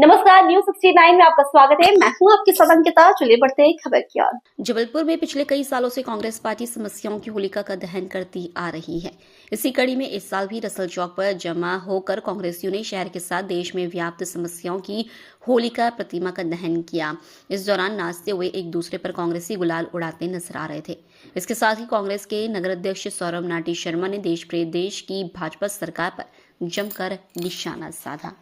नमस्कार, न्यूज 69 में आपका स्वागत है। मैं हूं आपकी सदंकिता। चलिए बढ़ते हैं खबर की ओर। जबलपुर में पिछले कई सालों से कांग्रेस पार्टी समस्याओं की होलिका का दहन करती आ रही है। इसी कड़ी में इस साल भी रसल चौक पर जमा होकर कांग्रेसियों ने शहर के साथ देश में व्याप्त समस्याओं की होलिका प्रतिमा का दहन किया। इस दौरान नाचते हुए एक दूसरे पर कांग्रेसी गुलाल उड़ाते नजर आ रहे थे। इसके साथ ही कांग्रेस के नगर अध्यक्ष सौरभ नाटी शर्मा ने देश की भाजपा सरकार पर जमकर निशाना साधा।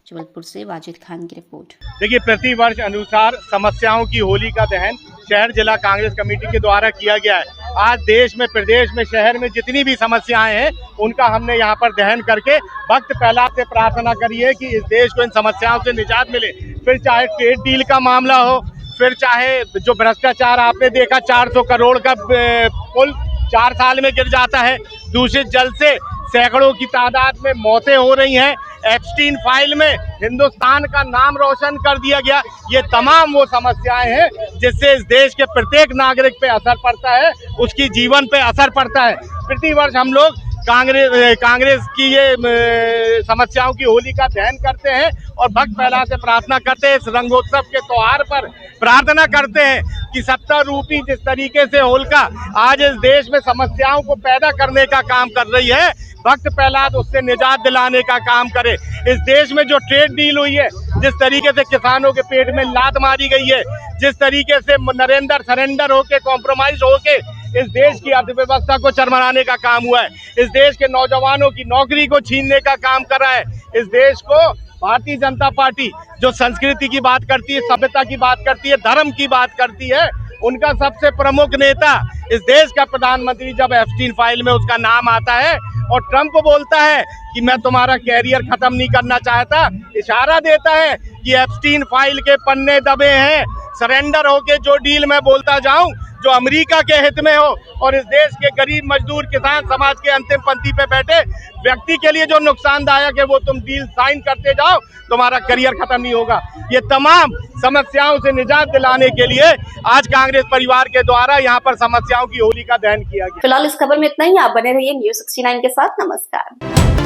जबलपुर से वाजिद खान की रिपोर्ट। देखिए, प्रति वर्ष अनुसार समस्याओं की होली का दहन शहर जिला कांग्रेस कमेटी के द्वारा किया गया है। आज देश में, प्रदेश में, शहर में जितनी भी समस्याएं हैं उनका हमने यहाँ पर दहन करके भक्त प्रहलाद से प्रार्थना करी है कि इस देश को इन समस्याओं से निजात मिले। फिर चाहे ट्रेड डील का मामला हो, फिर चाहे जो भ्रष्टाचार आपने देखा 400 करोड़ का पुल 4 साल में गिर जाता है, दूषित जल से सैकड़ों की तादाद में मौतें हो रही हैं, एप्स्टीन फाइल में हिंदुस्तान का नाम रोशन कर दिया गया। ये तमाम वो समस्याएं हैं जिससे इस देश के प्रत्येक नागरिक पे असर पड़ता है, उसकी जीवन पे असर पड़ता है। प्रति वर्ष हम लोग कांग्रेस की ये समस्याओं की होली का दहन करते हैं और भक्त प्रहलाद से प्रार्थना करते हैं। इस रंगोत्सव के त्योहार पर प्रार्थना करते हैं कि सत्ता रूपी जिस तरीके से होलिका आज इस देश में समस्याओं को पैदा करने का काम कर रही है, भक्त प्रहलाद उससे निजात दिलाने का काम करे। इस देश में जो ट्रेड डील हुई है, जिस तरीके से किसानों के पेट में लात मारी गई है, जिस तरीके से नरेंद्र सरेंडर होके, कॉम्प्रोमाइज होके इस देश की अर्थव्यवस्था को चरमराने का काम हुआ है, इस देश के नौजवानों की नौकरी को छीनने का काम कर रहा है। इस देश को भारतीय जनता पार्टी जो संस्कृति की बात करती है, सभ्यता की बात करती है, धर्म की बात करती है, उनका सबसे प्रमुख नेता इस देश का प्रधानमंत्री जब एप्स्टीन फाइल में उसका नाम आता है और ट्रंप बोलता है कि मैं तुम्हारा कैरियर खत्म नहीं करना चाहता, इशारा देता है कि एप्स्टीन फाइल के पन्ने दबे हैं, सरेंडर होके जो डील मैं बोलता जाऊं जो अमेरिका के हित में हो और इस देश के गरीब मजदूर किसान समाज के अंतिम पंक्ति पे बैठे व्यक्ति के लिए जो नुकसानदायक है वो तुम डील साइन करते जाओ, तुम्हारा करियर खत्म नहीं होगा। ये तमाम समस्याओं से निजात दिलाने के लिए आज कांग्रेस परिवार के द्वारा यहाँ पर समस्याओं की होली का दहन किया गया। फिलहाल इस खबर में इतना ही। आप बने रहिए न्यूज 69 के साथ। नमस्कार।